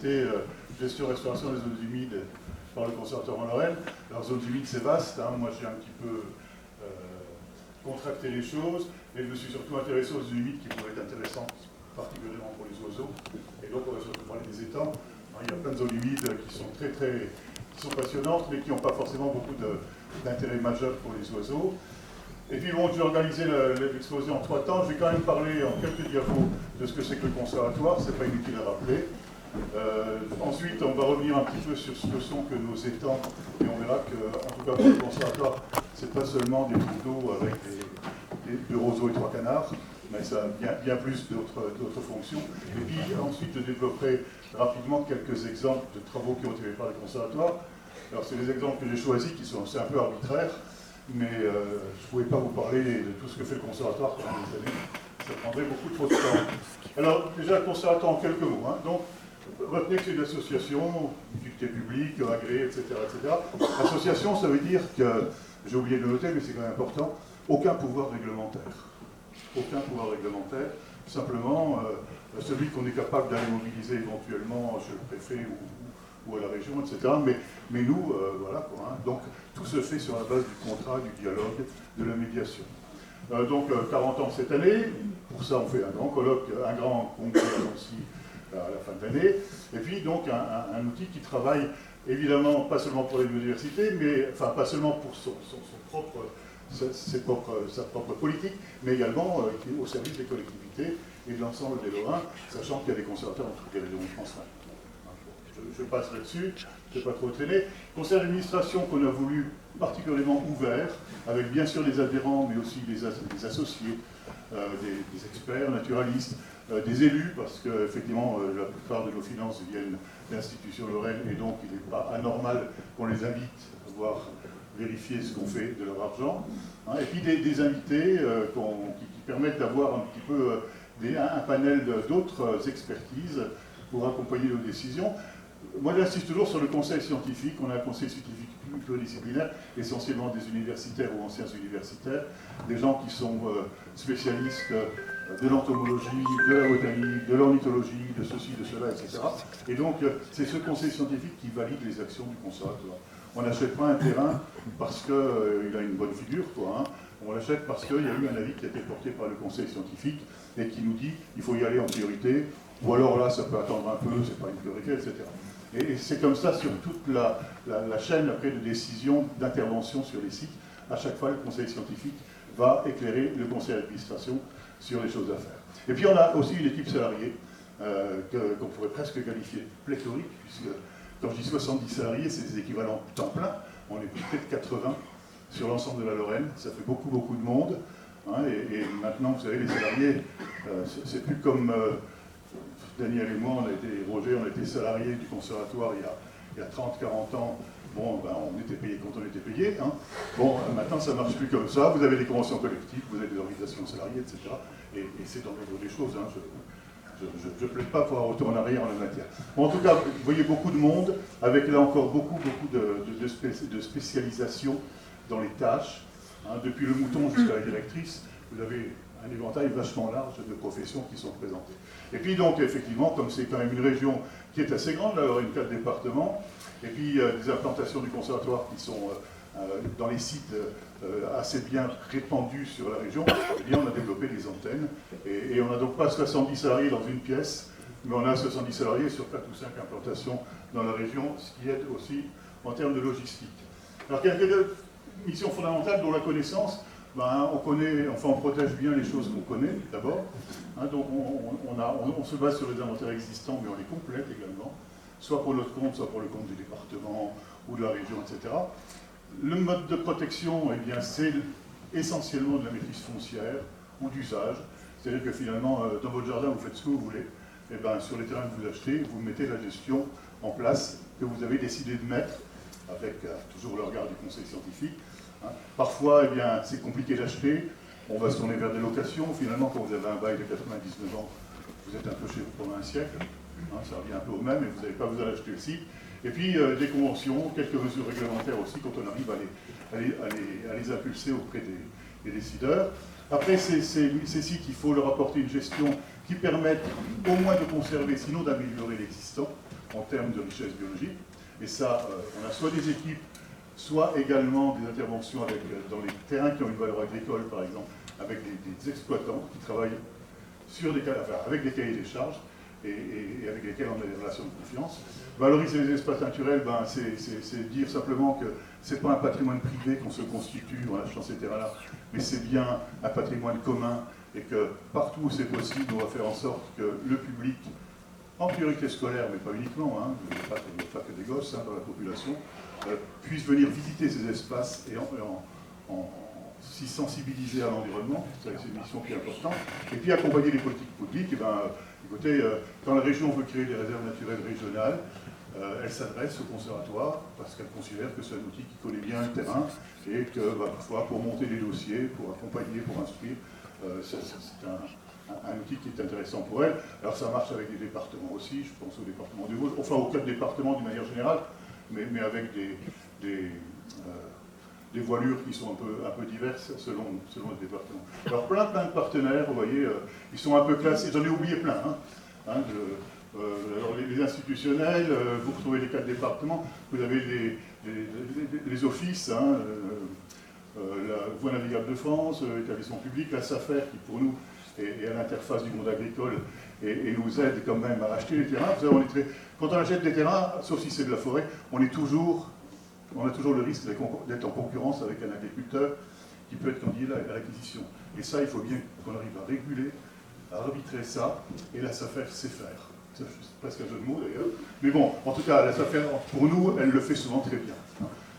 Gestion-restauration des zones humides par le Conservatoire en Lorraine. Alors, zones humides, c'est vaste. Hein. Moi, j'ai un petit peu contracté les choses, et je me suis surtout intéressé aux zones humides qui pourraient être intéressantes, particulièrement pour les oiseaux. Et donc, on va surtout parler des étangs. Il y a plein de zones humides qui sont qui sont passionnantes, mais qui n'ont pas forcément beaucoup d'intérêt majeur pour les oiseaux. Et puis bon, j'ai organisé l'exposé en 3 temps. Je vais quand même parler en quelques diapos de ce que c'est que le conservatoire, c'est pas inutile à rappeler. Ensuite, on va revenir un petit peu sur ce que sont que nos étangs, et on verra que, en tout cas pour le conservatoire, c'est pas seulement des trous d'eau avec deux roseaux et 3 canards, mais ça a bien plus d'autres fonctions. Et puis ensuite, je développerai rapidement quelques exemples de travaux qui ont été faits par le conservatoire. Alors c'est les exemples que j'ai choisis, c'est un peu arbitraire, mais je ne pouvais pas vous parler de tout ce que fait le conservatoire pendant des années. Ça prendrait beaucoup trop de temps. Alors déjà, le conservatoire en quelques mots. Hein. Donc, retenez que c'est une association, utilité publique, agréée, etc., etc. Association, ça veut dire que, j'ai oublié de le noter, mais c'est quand même important, aucun pouvoir réglementaire. Aucun pouvoir réglementaire. Simplement, celui qu'on est capable d'aller mobiliser éventuellement chez le préfet ou à la région, etc. Mais nous, voilà quoi. Hein. Donc, tout se fait sur la base du contrat, du dialogue, de la médiation. Donc, 40 ans cette année. Pour ça, on fait un grand colloque, un grand congrès aussi à la fin de l'année. Et puis, donc, un outil qui travaille, évidemment, pas seulement pour les universités, mais, enfin, pas seulement pour sa propre politique, mais également au service des collectivités et de l'ensemble des Lorrains, sachant qu'il y a des conservateurs dans toutes les régions de France. Je passe là-dessus, je ne vais pas trop traîner. Conseil d'administration qu'on a voulu particulièrement ouvert, avec bien sûr les adhérents, mais aussi des associés, des experts, naturalistes, des élus, parce qu'effectivement, la plupart de nos finances viennent d'institutions lorraines, et donc il n'est pas anormal qu'on les invite à voir vérifier ce qu'on fait de leur argent. Hein, et puis des invités qui permettent d'avoir un petit peu un panel d'autres expertises pour accompagner nos décisions. Moi, j'insiste toujours sur le conseil scientifique. On a un conseil scientifique pluridisciplinaire, essentiellement des universitaires ou anciens universitaires, des gens qui sont spécialistes de l'entomologie, de la botanique, de l'ornithologie, de ceci, de cela, etc. Et donc, c'est ce conseil scientifique qui valide les actions du conservatoire. On n'achète pas un terrain parce qu'il a une bonne figure, quoi. Hein. On l'achète parce qu'il y a eu un avis qui a été porté par le conseil scientifique et qui nous dit qu'il faut y aller en priorité, ou alors là, ça peut attendre un peu, c'est pas une priorité, etc. Et c'est comme ça sur toute la chaîne après de décision, d'intervention sur les sites. À chaque fois, le conseil scientifique va éclairer le conseil d'administration sur les choses à faire. Et puis on a aussi une équipe salariée qu'on pourrait presque qualifier de pléthorique, puisque quand je dis 70 salariés, c'est des équivalents temps plein. On est peut-être 80 sur l'ensemble de la Lorraine. Ça fait beaucoup, beaucoup de monde. Hein, et maintenant, vous savez, les salariés, c'est plus comme... Daniel et moi, Roger, on était salariés du conservatoire il y a 30-40 ans. Bon, ben, on était payé quand on était payé. Hein. Bon, maintenant, ça ne marche plus comme ça. Vous avez des conventions collectives, vous avez des organisations salariées, etc. Et c'est dans l'ordre des choses. Hein. Je ne plaide pas pour un retour en arrière en la matière. Bon, en tout cas, vous voyez beaucoup de monde, avec là encore beaucoup de spécialisation dans les tâches. Hein. Depuis le mouton jusqu'à la directrice, vous avez un éventail vachement large de professions qui sont présentées. Et puis donc, effectivement, comme c'est quand même une région qui est assez grande, là, une 4 départements, et puis des implantations du conservatoire qui sont dans les sites assez bien répandus sur la région, eh bien, on a développé des antennes, et on n'a donc pas 70 salariés dans une pièce, mais on a 70 salariés sur 4 ou 5 implantations dans la région, ce qui aide aussi en termes de logistique. Alors, quelques missions fondamentales dont la connaissance. Ben, on protège bien les choses qu'on connaît, d'abord. Hein, donc on se base sur les inventaires existants, mais on les complète également, soit pour notre compte, soit pour le compte du département ou de la région, etc. Le mode de protection, eh bien, c'est essentiellement de la maîtrise foncière ou d'usage. C'est-à-dire que finalement, dans votre jardin, vous faites ce que vous voulez. Et ben, sur les terrains que vous achetez, vous mettez la gestion en place que vous avez décidé de mettre, avec toujours le regard du conseil scientifique. Hein. Parfois, eh bien, c'est compliqué d'acheter, on va se tourner vers des locations. Finalement, quand vous avez un bail de 99 ans, vous êtes un peu chez vous pendant un siècle, hein, ça revient un peu au même, et vous n'avez pas besoin d'acheter le site. Et puis, des conventions, quelques mesures réglementaires aussi, quand on arrive à les impulser auprès des décideurs. Après, ces sites, il faut leur apporter une gestion qui permette au moins de conserver, sinon d'améliorer l'existant. en termes de richesse biologique. Et ça, on a soit des équipes, soit également des interventions dans les terrains qui ont une valeur agricole, par exemple, avec des exploitants qui travaillent avec des cahiers des charges et avec lesquels on a des relations de confiance. Valoriser les espaces naturels, ben, c'est dire simplement que ce n'est pas un patrimoine privé qu'on se constitue en achetant ces terrains-là, mais c'est bien un patrimoine commun et que partout où c'est possible, on va faire en sorte que le public, en priorité scolaire, mais pas uniquement, hein, il n'y a pas que des gosses dans la population, puisse venir visiter ces espaces et s'y sensibiliser à l'environnement, c'est une mission qui est importante, et puis accompagner les politiques publiques. Et ben, écoutez, quand la région veut créer des réserves naturelles régionales, elle s'adresse au conservatoire parce qu'elle considère que c'est un outil qui connaît bien le terrain et que parfois pour monter des dossiers, pour accompagner, pour instruire, c'est un outil qui est intéressant pour elle. Alors ça marche avec des départements aussi, je pense au département du Vosges, enfin aux 4 départements d'une manière générale, mais avec des voilures qui sont un peu diverses selon le département. Alors plein de partenaires, vous voyez, ils sont un peu classés, j'en ai oublié plein, alors les institutionnels, vous retrouvez les 4 départements, vous avez les offices, la Voie navigable de France, l'établissement public, la SAFER qui pour nous est à l'interface du monde agricole et nous aide quand même à acheter les terrains. Vous savez, quand on achète des terrains, sauf si c'est de la forêt, on a toujours le risque d'être en concurrence avec un agriculteur qui peut être candidat à l'acquisition. Et ça, il faut bien qu'on arrive à réguler, à arbitrer ça, et la SAFER sait faire. C'est presque un jeu de mots d'ailleurs. Mais bon, en tout cas, la SAFER, pour nous, elle le fait souvent très bien.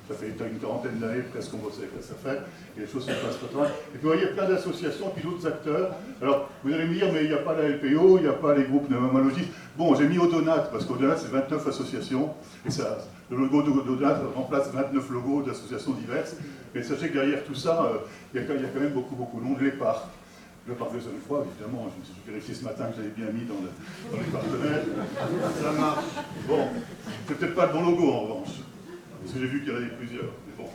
Ça fait une quarantaine d'années presque qu'on bosse avec la SAFER, et les choses se passent pas trop mal. Et puis vous voyez, plein d'associations, puis d'autres acteurs. Alors, vous allez me dire, mais il n'y a pas la LPO, il n'y a pas les groupes pneumologistes. Bon, j'ai mis Odonat, parce qu'Odonat, c'est 29 associations, et ça, le logo d'Odonat remplace 29 logos d'associations diverses. Mais sachez que derrière tout ça, il y a quand même beaucoup de monde. Les parcs. Le parc de Zonnefroy, évidemment, j'ai vérifié ce matin que j'avais bien mis dans les partenaires. Ça marche. Bon, c'est peut-être pas le bon logo en revanche. Parce que j'ai vu qu'il y en avait plusieurs, mais bon.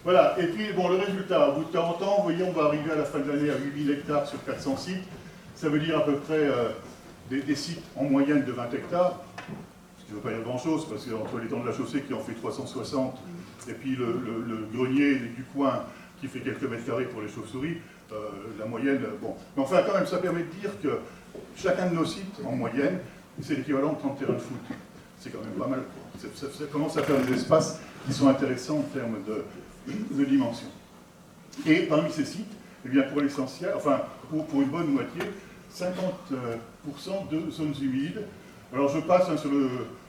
Voilà, et puis, bon, le résultat, au bout de 40 ans, vous voyez, on va arriver à la fin de l'année à 8000 hectares sur 400 sites. Ça veut dire à peu près des sites en moyenne de 20 hectares, ce qui ne veut pas dire grand-chose, parce qu'entre l'étang de la chaussée qui en fait 360, et puis le grenier du coin qui fait quelques mètres carrés pour les chauves-souris, la moyenne, bon. Mais enfin, quand même, ça permet de dire que chacun de nos sites, en moyenne, c'est l'équivalent de 30 terrains de foot. C'est quand même pas mal. Ça commence à faire des espaces qui sont intéressants en termes de dimension. Et parmi ces sites, eh bien pour l'essentiel, enfin pour une bonne moitié, 50% de zones humides. Alors je passe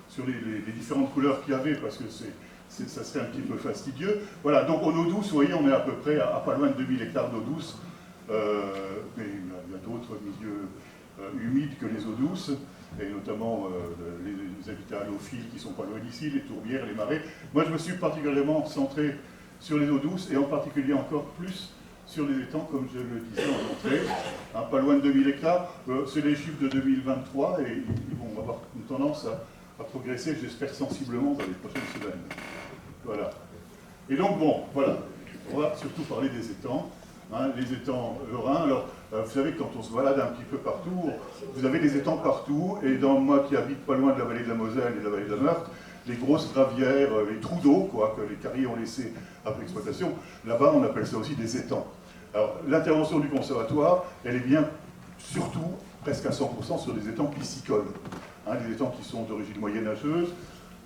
sur les différentes couleurs qu'il y avait parce que ça serait un petit peu fastidieux. Voilà, donc en eau douce, vous voyez, on est à peu près à pas loin de 2000 hectares d'eau douce. Mais il y a d'autres milieux humides que les eaux douces, et notamment les habitats halophiles qui sont pas loin d'ici, les tourbières, les marais. Moi, je me suis particulièrement centré sur les eaux douces, et en particulier encore plus sur les étangs, comme je le disais en entrée, pas loin de 2000 hectares. C'est les chiffres de 2023, et ils vont avoir une tendance à progresser, j'espère, sensiblement dans les prochaines semaines. Voilà. Et donc, bon, voilà, on va surtout parler des étangs. Les étangs lorrains. Alors, vous savez, quand on se balade un petit peu partout, vous avez des étangs partout, et moi qui habite pas loin de la vallée de la Moselle et de la vallée de la Meurthe, les grosses gravières, les trous d'eau, quoi, que les carriers ont laissés après exploitation, là-bas, on appelle ça aussi des étangs. Alors, l'intervention du conservatoire, elle est bien, surtout, presque à 100% sur des étangs piscicoles, des étangs qui sont d'origine moyenâgeuse.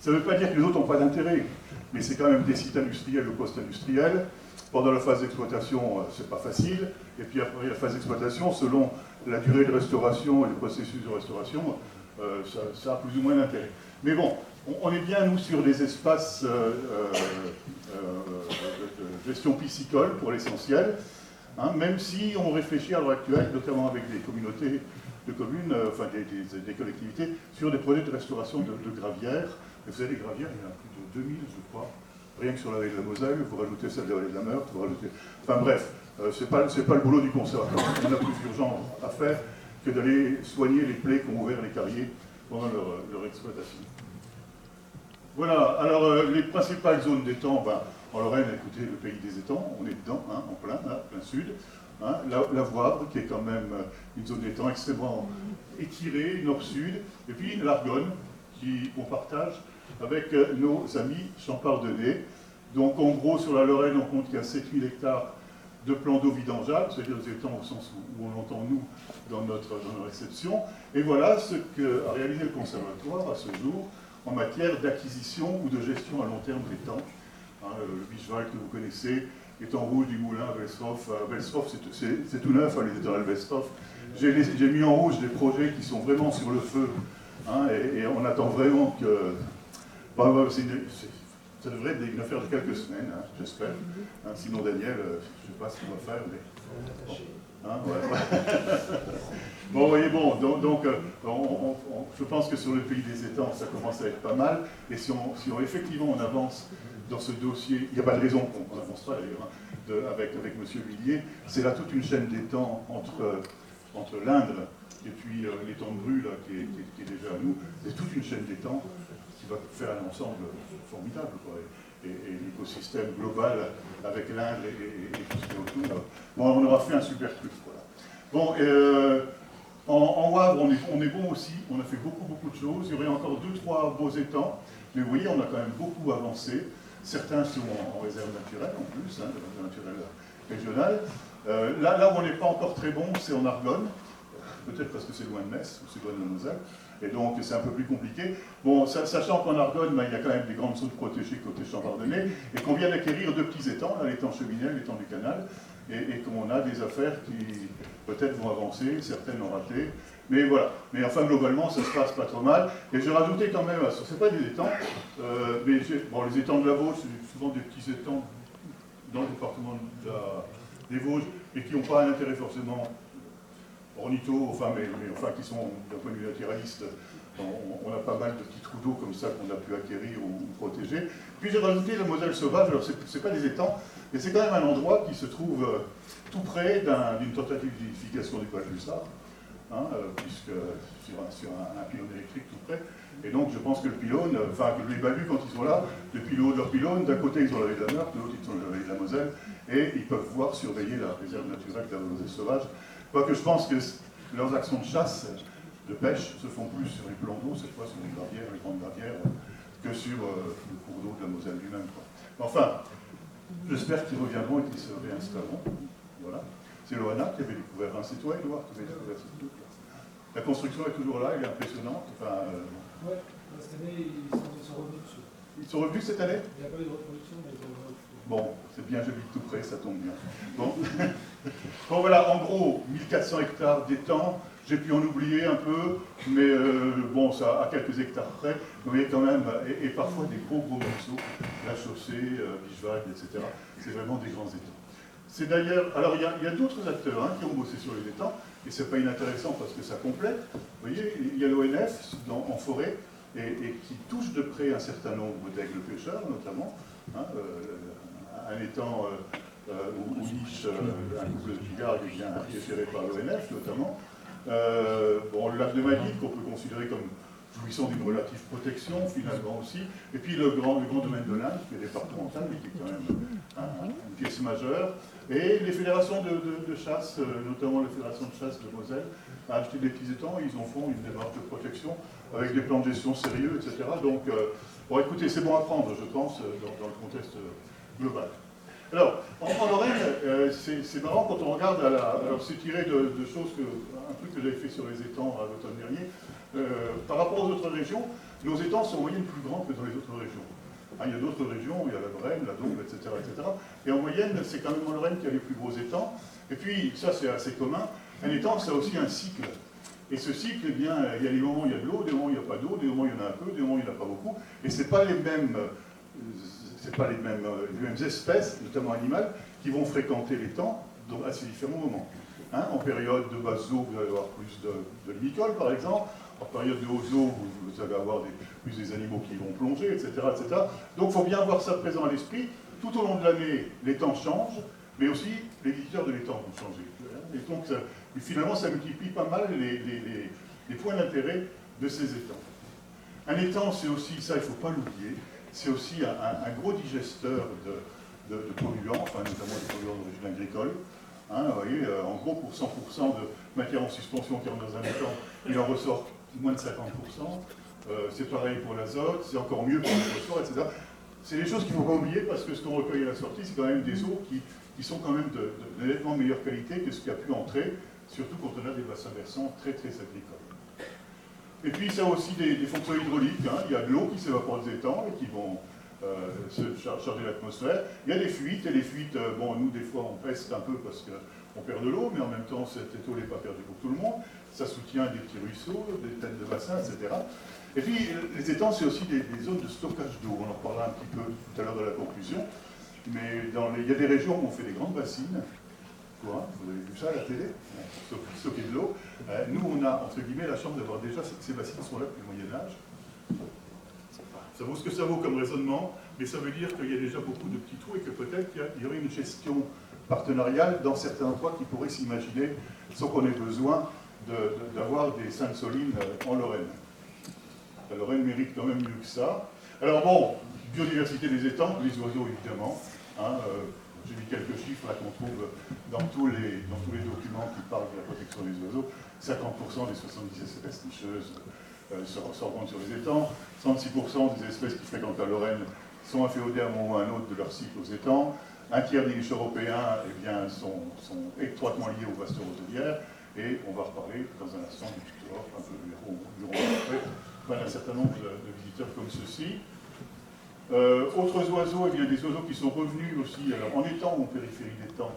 Ça ne veut pas dire que les autres n'ont pas d'intérêt, mais c'est quand même des sites industriels ou post-industriels. Pendant la phase d'exploitation, c'est pas facile, et puis après la phase d'exploitation, selon la durée de restauration et le processus de restauration, ça a plus ou moins d'intérêt. Mais bon, on est bien, nous, sur des espaces de gestion piscicole, pour l'essentiel, même si on réfléchit à l'heure actuelle, notamment avec des communautés de communes, enfin des collectivités, sur des projets de restauration de gravières. Et vous savez, les gravières, il y en a plus de 2000, je crois. Rien que sur la vallée de la Moselle, vous rajoutez celle de la vallée de la Meurthe, vous rajoutez... Enfin bref, c'est pas le boulot du conservatoire. On a plus urgent à faire que d'aller soigner les plaies qu'ont ouvert les carriers pendant leur exploitation. Voilà, alors les principales zones d'étangs, en Lorraine, écoutez, le pays des étangs, on est dedans, en plein sud. La Voivre, qui est quand même une zone d'étang extrêmement étirée, nord-sud, et puis l'Argonne, qu'on partage avec nos amis champardonnais. Donc en gros, sur la Lorraine, on compte qu'il y a 7000 hectares de plans d'eau vidangeables, c'est-à-dire des étangs au sens où on l'entend nous dans nos réceptions. Et voilà ce qu'a réalisé le Conservatoire à ce jour en matière d'acquisition ou de gestion à long terme d'étangs. Le Bischwald que vous connaissez, étang rouge du moulin à Welshof. Welshof, c'est tout neuf, les étangs à Welshof. J'ai mis en rouge des projets qui sont vraiment sur le feu, et on attend vraiment que... ça devrait être une affaire de quelques semaines, j'espère. Sinon, Daniel, je ne sais pas ce qu'on va faire, mais... Bon, vous voyez, bon, donc je pense que sur le pays des étangs, ça commence à être pas mal. Et si effectivement on avance dans ce dossier, il n'y a pas de raison qu'on n'avance pas d'ailleurs, avec M. Villiers, c'est là toute une chaîne d'étangs entre l'Indre et puis l'étang de Bru, là, qui est déjà à nous. C'est toute une chaîne d'étangs qui va faire un ensemble formidable, quoi. Et l'écosystème global avec l'Indre et tout ce qui est autour. Bon, on aura fait un super truc, voilà. Bon, en Wavre, on est bon aussi, on a fait beaucoup de choses. Il y aurait encore 2-3 beaux étangs, mais vous voyez, on a quand même beaucoup avancé. Certains sont en réserve naturelle en plus, de réserve naturelle régionale. Là où on n'est pas encore très bon, c'est en Argonne, peut-être parce que c'est loin de Metz ou c'est loin de la Moselle, et donc c'est un peu plus compliqué. Bon, sachant qu'en Argonne, il y a quand même des grandes zones protégées côté Champardonnais, et qu'on vient d'acquérir 2 petits étangs, l'étang Cheminel, l'étang du Canal, et qu'on a des affaires qui peut-être vont avancer, certaines ont raté, mais voilà. Mais enfin, globalement, ça se passe pas trop mal. Et j'ai rajouté quand même, c'est pas des étangs, mais bon, les étangs de la Vosges, c'est souvent des petits étangs dans le département des Vosges, et qui n'ont pas un intérêt forcément ornitho, enfin, mais enfin, qui sont, d'un point de vue naturaliste, on a pas mal de petits trous d'eau comme ça qu'on a pu acquérir ou protéger. Puis j'ai rajouté la Moselle sauvage, alors c'est pas des étangs, mais c'est quand même un endroit qui se trouve tout près d'une tentative d'édification du Val du Sard, puisque sur un pylône électrique tout près. Et donc je pense que le pylône, enfin que les balus quand ils sont là, depuis le haut de leur pylône, d'un côté ils ont la vallée de la Meurthe, de l'autre ils ont la vallée de la Moselle, et ils peuvent voir surveiller la réserve naturelle de la Moselle sauvage. Quoique je pense que leurs actions de chasse, de pêche, se font plus sur les plans d'eau, cette fois sur les gravières, les grandes gravières, que sur le cours d'eau de la Moselle lui-même. Enfin, j'espère qu'ils reviendront et qu'ils se réinstalleront. Voilà. C'est Loana qui avait découvert, c'est toi Édouard qui avait découvert ce truc. La construction est toujours là, elle est impressionnante. Enfin, ouais, cette année, ils sont revenus dessus. Ils sont revenus cette année? Il n'y a pas eu de reproduction, mais ils sont revenus. Bon, c'est bien, j'habite tout près, ça tombe bien. Bon. Bon, voilà, en gros, 1400 hectares d'étangs. J'ai pu en oublier un peu, mais bon, ça à quelques hectares près. Vous voyez quand même, et parfois des gros morceaux, la chaussée, Bischwald, etc. C'est vraiment des grands étangs. C'est d'ailleurs, alors il y a d'autres acteurs qui ont bossé sur les étangs, et c'est pas inintéressant parce que ça complète. Vous voyez, il y a l'ONF en forêt, et qui touche de près un certain nombre d'aigles pêcheurs, notamment. Un étang où niche un couple de pigards qui est géré par l'ONF, notamment. Bon, le lac de Magny, qu'on peut considérer comme jouissant d'une relative protection, finalement aussi. Et puis le grand domaine de l'Inde, qui est départemental, mais qui est quand même une pièce majeure. Et les fédérations de chasse, notamment la fédération de chasse de Moselle, a acheté des petits étangs, ils en font une démarche de protection avec des plans de gestion sérieux, etc. Donc, bon, écoutez, c'est bon à prendre, je pense, dans le contexte global. Alors, en Lorraine, c'est marrant quand on regarde, alors c'est tiré de choses, un truc que j'avais fait sur les étangs à l'automne dernier. Par rapport aux autres régions, nos étangs sont en moyenne plus grands que dans les autres régions. Il y a d'autres régions, il y a la Brenne, la Dombes, etc., etc. Et en moyenne, c'est quand même en Lorraine qu'il y a les plus gros étangs. Et puis, ça c'est assez commun, un étang, ça a aussi un cycle. Et ce cycle, eh bien, il y a des moments où il y a de l'eau, des moments où il n'y a pas d'eau, des moments où il y en a un peu, des moments où il n'y en a pas beaucoup. Et ce n'est pas les mêmes... les mêmes espèces, notamment animales, qui vont fréquenter l'étang à ces différents moments. En période de basse eau, vous allez avoir plus de limicoles, par exemple. En période de haute eau, vous allez avoir plus des animaux qui vont plonger, etc. etc. Donc il faut bien avoir ça présent à l'esprit. Tout au long de l'année, l'étang change, mais aussi les visiteurs de l'étang vont changer. Et donc finalement, ça multiplie pas mal les points d'intérêt de ces étangs. Un étang, c'est aussi, ça il ne faut pas l'oublier, c'est aussi un gros digesteur de polluants, enfin notamment des polluants d'origine agricole. Vous voyez, en gros, pour 100% de matière en suspension qui rentre dans un étang, il en ressort moins de 50%. c'est pareil pour l'azote, c'est encore mieux pour le phosphore, etc. C'est des choses qu'il ne faut pas oublier parce que ce qu'on recueille à la sortie, c'est quand même des eaux qui sont quand même de nettement meilleure qualité que ce qui a pu entrer, surtout quand on a des bassins versants très très agricoles. Et puis ça a aussi des fonctions hydrauliques, hein. Il y a de l'eau qui s'évapore des étangs et qui vont se charger l'atmosphère. Il y a des fuites, et les fuites, bon, nous des fois on peste un peu parce qu'on perd de l'eau, mais en même temps cette eau n'est pas perdue pour tout le monde. Ça soutient des petits ruisseaux, des têtes de bassins, etc. Et puis les étangs, c'est aussi des zones de stockage d'eau. On en reparlera un petit peu tout à l'heure de la conclusion. Mais il y a des régions où on fait des grandes bassines. Quoi, vous avez vu ça à la télé, stocker de l'eau. Nous, on a, entre guillemets, la chance d'avoir déjà ces bassines sont là depuis le Moyen-Âge. Ça vaut ce que ça vaut comme raisonnement, mais ça veut dire qu'il y a déjà beaucoup de petits trous et que peut-être qu'il y aurait une gestion partenariale dans certains endroits qui pourraient s'imaginer sans qu'on ait besoin d'avoir des Sainte-Soline en Lorraine. La Lorraine mérite quand même mieux que ça. Alors bon, biodiversité des étangs, les oiseaux évidemment. Hein, j'ai mis quelques chiffres là qu'on trouve dans tous les documents qui parlent de la protection des oiseaux. 50% des 70 espèces nicheuses se rencontrent sur les étangs. 36% des espèces qui fréquentent la Lorraine sont inféodées à un moment ou à un autre de leur cycle aux étangs. Un tiers des niches européens sont étroitement liés aux vastes roselières. Et on va reparler dans un instant du tuteur, un peu du rond après, un certain nombre de visiteurs comme ceux-ci. Autres oiseaux, il y a des oiseaux qui sont revenus aussi, alors en étang ou en périphérie d'étang,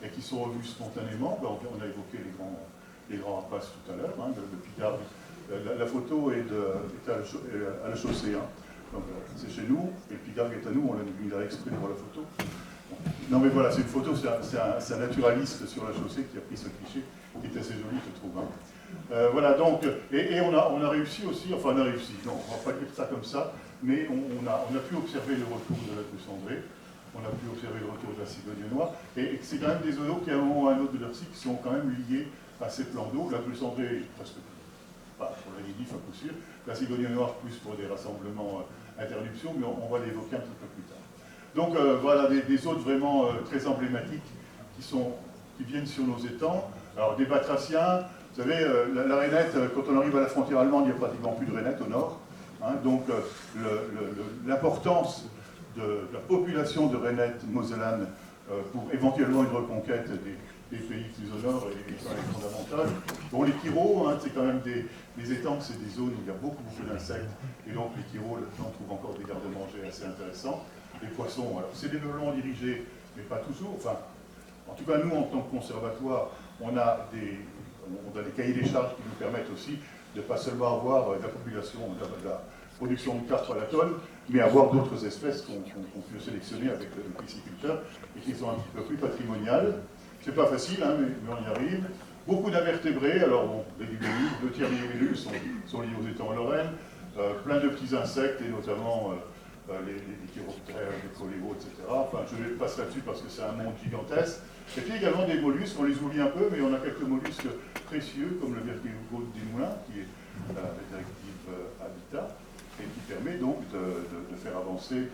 et qui sont revenus spontanément. Ben, on a évoqué les grands rapaces tout à l'heure, hein, le pigargue. La photo est à la chaussée. Hein. C'est chez nous, et le pigargue est à nous, on l'a mis là exprès pour la photo. Non mais voilà, c'est une photo, c'est un naturaliste sur la chaussée qui a pris ce cliché, qui est assez joli, je trouve. Hein. Voilà, donc, et on a réussi aussi, enfin on a réussi, non, on va pas dire ça comme ça, mais on a pu observer le retour de la cendrée, on a pu observer le retour de la cigogne noire, et c'est quand même des oiseaux qui, à un moment ou à un autre de leur cycle, sont quand même liés à ces plans d'eau. La cendrée, presque pas pour la Nidif à coup sûr, la cigogne noire plus pour des rassemblements internuptions, mais on va l'évoquer un petit peu plus tard. Donc voilà, des hôtes vraiment très emblématiques qui viennent sur nos étangs. Alors des batraciens, vous savez, la rainette, quand on arrive à la frontière allemande, il n'y a pratiquement plus de rainette au nord. Hein, donc l'importance de la population de rainettes mosellanes pour éventuellement une reconquête des pays plus au nord est quand même fondamentale. Bon, les Kiros, hein, c'est quand même les étangs, c'est des zones où il y a beaucoup d'insectes, et donc les Kiros, on trouve encore des gardes-manger assez intéressants. Les poissons, alors c'est développement dirigé, mais pas toujours. Enfin, en tout cas, nous, en tant que conservatoire, on a des cahiers des charges qui nous permettent aussi de ne pas seulement avoir de la population, de la production de carpes à la tonne, mais avoir d'autres espèces qu'on peut sélectionner avec le pisciculteur et qui sont un petit peu plus patrimoniales. C'est pas facile, hein, mais on y arrive. Beaucoup d'invertébrés, alors bon, les libellules, 2 tiers des libellules sont liés aux étangs en Lorraine, plein de petits insectes, et notamment les chiroptères, les coléos, etc. Enfin, je vais passer là-dessus parce que c'est un monde gigantesque. Et puis également des mollusques, on les oublie un peu, mais on a quelques mollusques précieux, comme le vertébrate des moulins, qui est la directive Habitat, et qui permet donc de faire avancer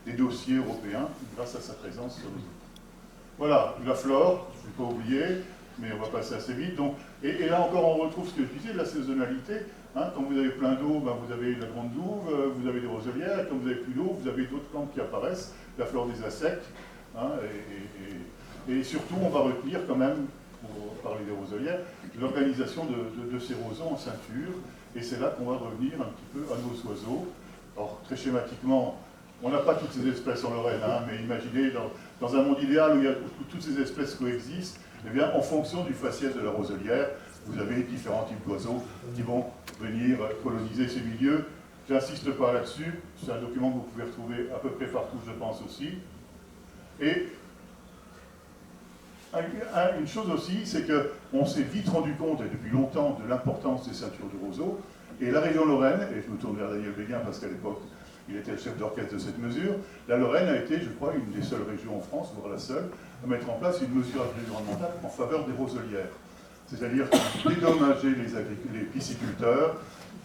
des dossiers européens grâce à sa présence sur les îles. Voilà, la flore, je ne vais pas oublier, mais on va passer assez vite. Donc, et là encore, on retrouve ce que je disais, la saisonnalité. Hein, quand vous avez plein d'eau, ben vous avez la grande douve, vous avez des roselières, et quand vous avez plus d'eau, vous avez d'autres plantes qui apparaissent, la flore des insectes. Hein, et surtout, on va retenir quand même, pour parler des roselières, l'organisation de ces roseaux en ceinture. Et c'est là qu'on va revenir un petit peu à nos oiseaux. Alors, très schématiquement, on n'a pas toutes ces espèces en Lorraine, hein, mais imaginez, dans un monde idéal où toutes ces espèces coexistent, eh bien, en fonction du faciès de la roselière, vous avez différents types d'oiseaux qui vont venir coloniser ces milieux. J'insiste pas là-dessus, c'est un document que vous pouvez retrouver à peu près partout, je pense aussi. Et une chose aussi, c'est qu'on s'est vite rendu compte, et depuis longtemps, de l'importance des ceintures de roseaux. Et la région Lorraine, et je me tourne vers Daniel Béguin parce qu'à l'époque, il était le chef d'orchestre de cette mesure, la Lorraine a été, je crois, une des seules régions en France, voire la seule, à mettre en place une mesure environnementale en faveur des roselières. C'est-à-dire dédommager les pisciculteurs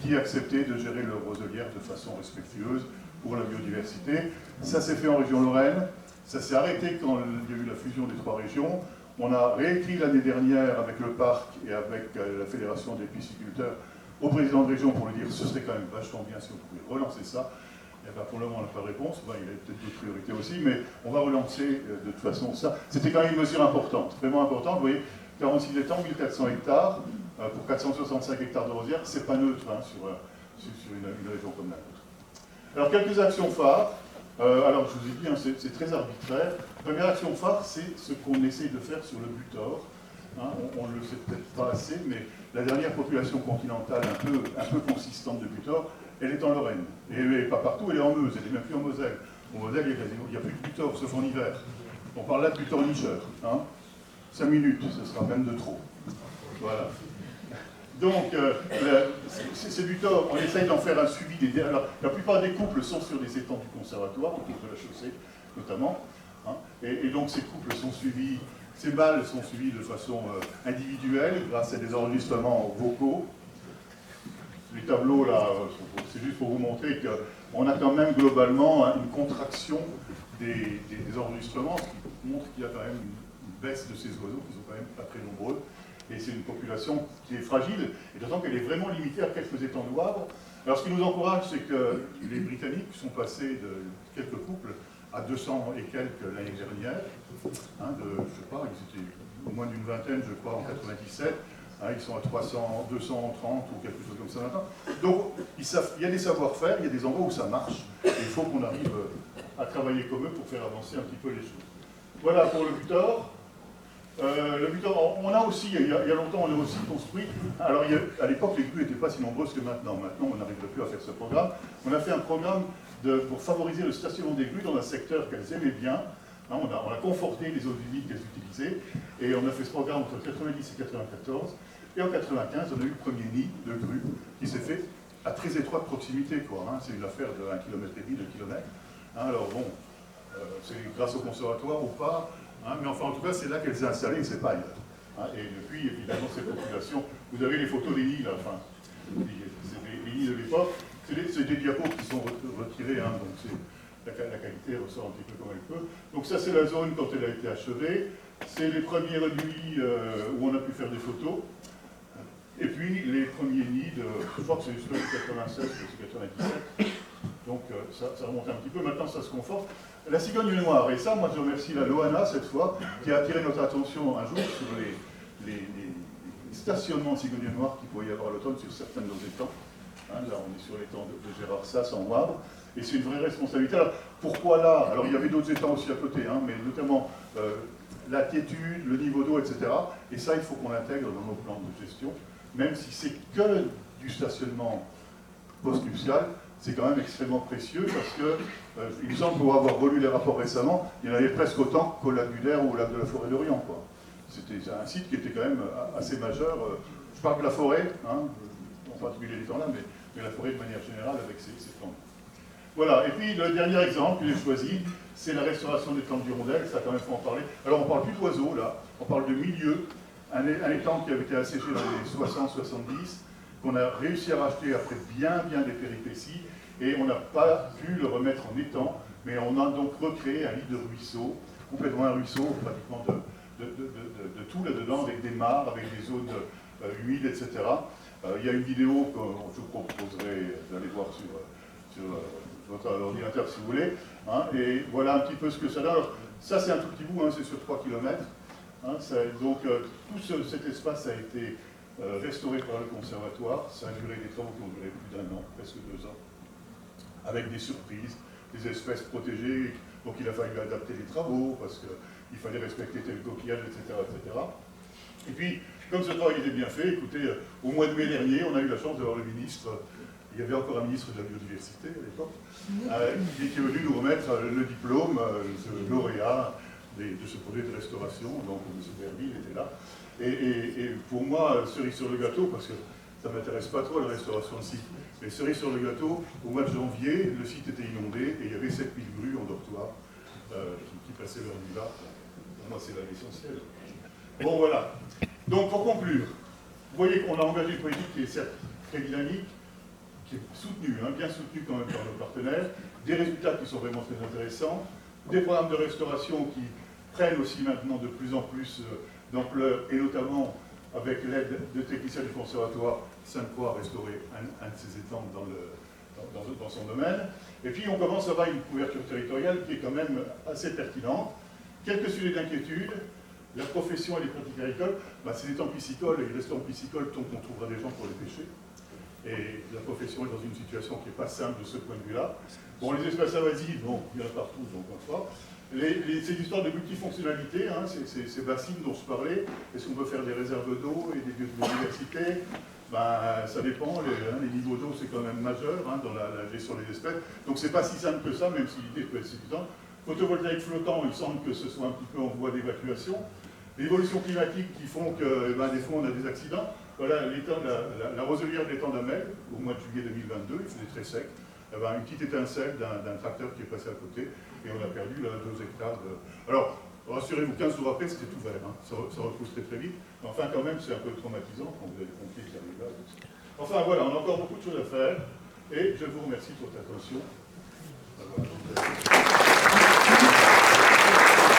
qui acceptaient de gérer leurs roselières de façon respectueuse pour la biodiversité. Ça s'est fait en région Lorraine, ça s'est arrêté quand il y a eu la fusion des 3 régions. On a réécrit l'année dernière avec le parc et avec la Fédération des pisciculteurs au président de région pour lui dire ce serait quand même vachement bien si on pouvait relancer ça. Et ben pour le moment, on n'a pas de réponse. Ben, il y a peut-être d'autres priorités aussi, mais on va relancer de toute façon ça. C'était quand même une mesure importante, vraiment importante. Vous voyez, 46 étangs, 1400 hectares, pour 465 hectares de rosières, c'est pas neutre hein, sur une région comme la nôtre. Alors, quelques actions phares. Alors, je vous ai dit, hein, c'est très arbitraire. Première action phare, c'est ce qu'on essaye de faire sur le Butor. Hein, on ne le sait peut-être pas assez, mais la dernière population continentale un peu consistante de Butor, elle est en Lorraine. Et elle n'est pas partout, elle est en Meuse, elle n'est même plus en Moselle. En Moselle, il n'y a plus de Butor, sauf en hiver. On parle là de Butor nicheur. Hein. 5 minutes, ce sera même de trop. Voilà. Donc, ces butors, on essaye d'en faire un suivi des... Alors, la plupart des couples sont sur les étangs du conservatoire, autour de la chaussée, notamment. Hein, et donc, ces couples sont suivis, ces mâles sont suivis de façon individuelle, grâce à des enregistrements vocaux. Les tableaux, là, c'est juste pour vous montrer qu'on a quand même globalement une contraction des enregistrements, ce qui montre qu'il y a quand même une baisse de ces oiseaux, qui sont quand même pas très nombreux. Et c'est une population qui est fragile, et d'autant qu'elle est vraiment limitée à quelques étangs noirs. Alors ce qui nous encourage, c'est que les Britanniques sont passés de quelques couples à 200 et quelques l'année dernière. Hein, je ne sais pas, ils étaient au moins d'une vingtaine, je crois, en 97. Hein, ils sont à 300, 230 ou quelque chose comme ça maintenant. Donc il y a des savoir-faire, il y a des endroits où ça marche, et il faut qu'on arrive à travailler comme eux pour faire avancer un petit peu les choses. Voilà pour le Butor. Le Butor, on a aussi, il y a longtemps, on a aussi construit, alors à l'époque les grues n'étaient pas si nombreuses que maintenant, on n'arrive plus à faire ce programme, on a fait un programme pour favoriser le stationnement des grues dans un secteur qu'elles aimaient bien, hein, on a conforté les zones humides qu'elles utilisaient, et on a fait ce programme entre 90 et 94, et en 95 on a eu le premier nid de grues qui s'est fait à très étroite proximité, quoi, hein, c'est une affaire de 1,5 km, 2 km, hein, alors bon, c'est grâce au conservatoire ou pas, hein, mais enfin, en tout cas, c'est là qu'elle s'est installée, c'est pas ailleurs. Hein, et depuis, évidemment, ces populations, vous avez les photos des nids, là, enfin, c'est les nids de l'époque, c'est des diapos qui sont retirés, hein, donc la qualité ressort un petit peu comme elle peut. Donc ça, c'est la zone quand elle a été achevée. C'est les premiers nuits où on a pu faire des photos. Et puis, les premiers nids de, je crois que c'est juste 96, c'est 97. Donc ça remonte un petit peu, maintenant ça se conforte. La cigogne noire, et ça, moi je remercie la Loana cette fois, qui a attiré notre attention un jour sur les stationnements de cigognes noires qu'il pouvait y avoir à l'automne sur certains de nos étangs. Hein, là, on est sur l'étang de Gérard Sass en Wavre, et c'est une vraie responsabilité. Alors, pourquoi là? Alors, il y avait d'autres étangs aussi à côté, hein, mais notamment l'altitude, le niveau d'eau, etc. Et ça, il faut qu'on l'intègre dans nos plans de gestion, même si c'est que du stationnement post-nuptial. C'est quand même extrêmement précieux parce que, il me semble, pour avoir relu les rapports récemment, il y en avait presque autant qu'au lac du Der ou au lac de la Forêt d'Orient. C'était un site qui était quand même assez majeur. Je parle de la forêt, hein, en particulier les temps là, mais la forêt de manière générale avec ses plantes. Voilà, et puis le dernier exemple que j'ai choisi, c'est la restauration des plantes d'hirondelles, ça quand même faut en parler. Alors on ne parle plus d'oiseaux là, on parle de milieu, un étang qui avait été asséché dans les 60-70, qu'on a réussi à racheter après bien des péripéties, et on n'a pas pu le remettre en étang, mais on a donc recréé un lit de ruisseau, complètement un ruisseau, pratiquement de tout là-dedans, avec des mares, avec des zones humides, etc. Il y a une vidéo que je vous proposerai d'aller voir sur votre ordinateur si vous voulez, hein, et voilà un petit peu ce que ça donne. Alors, ça c'est un tout petit bout, hein, c'est sur 3 km. Hein, donc tout cet espace a été restauré par le conservatoire, ça a duré des travaux qui ont duré plus d'1 an, presque 2 ans, avec des surprises, des espèces protégées, donc il a fallu adapter les travaux, parce qu'il fallait respecter tel coquillage, etc., etc. Et puis, comme ce travail était bien fait, écoutez, au mois de mai dernier, on a eu la chance d'avoir le ministre, il y avait encore un ministre de la biodiversité à l'époque, qui est venu nous remettre le diplôme de lauréat de ce projet de restauration, donc M. Berville était là. Et pour moi, cerise sur le gâteau, parce que ça ne m'intéresse pas trop la restauration de site, mais cerise sur le gâteau, au mois de janvier, le site était inondé et il y avait 7000 grues en dortoir qui passaient leur nuit là. Pour moi, c'est l'essentiel. Bon, voilà. Donc, pour conclure, vous voyez qu'on a engagé une politique qui est certes très dynamique, qui est soutenue, hein, bien soutenue quand même par nos partenaires, des résultats qui sont vraiment très intéressants, des programmes de restauration qui prennent aussi maintenant de plus en plus d'ampleur, et notamment avec l'aide de techniciens du conservatoire Sainte-Croix a restauré un de ses étangs dans son domaine. Et puis on commence à avoir une couverture territoriale qui est quand même assez pertinente. Quelques sujets d'inquiétude, la profession et les pratiques agricoles, ces étangs piscicoles et les restaurants piscicoles, donc on trouvera des gens pour les pêcher. Et la profession est dans une situation qui n'est pas simple de ce point de vue-là. Bon, les espaces invasifs, bon, il y en a partout, donc on voit. Ces histoires de multifonctionnalité, hein, ces bassines dont je parlais, est-ce qu'on peut faire des réserves d'eau et des biodiversités? Ça dépend, les niveaux d'eau c'est quand même majeur hein, dans la gestion des espèces. Donc c'est pas si simple que ça, même si l'idée peut être séduisante. Photovoltaïque flottant, il semble que ce soit un petit peu en voie d'évacuation. L'évolution climatique qui font que des fois on a des accidents. Voilà, la roselière de l'étang d'Amel, au mois de juillet 2022, il faisait très sec. Il y avait une petite étincelle d'un tracteur qui est passé à côté et on a perdu 2 hectares de... Alors, rassurez-vous, 15 jours après, c'était tout vert. Hein. Ça repousse très vite. Mais enfin, quand même, c'est un peu traumatisant quand vous avez des pompiers qui arrivent là. Enfin, voilà, on a encore beaucoup de choses à faire. Et je vous remercie pour votre attention.